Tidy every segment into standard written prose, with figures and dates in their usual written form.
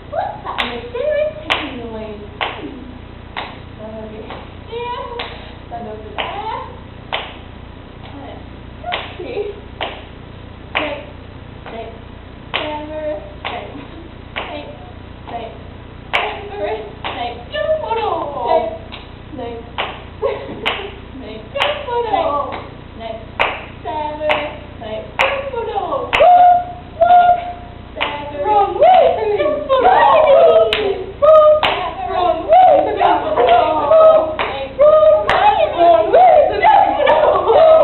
What's that mysterious ticking noise? Stand over there. Six, six, 7, 8, 8, 8, jump on all. 6, jump on all. 7, 8, jump on all. 7, wrong way, jump on all. 7, wrong way, jump on all. 8, wrong way, jump on all. 7, 8,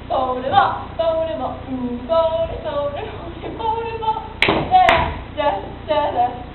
Fold him up, fold him up, fold him up, fold him up, da da da da.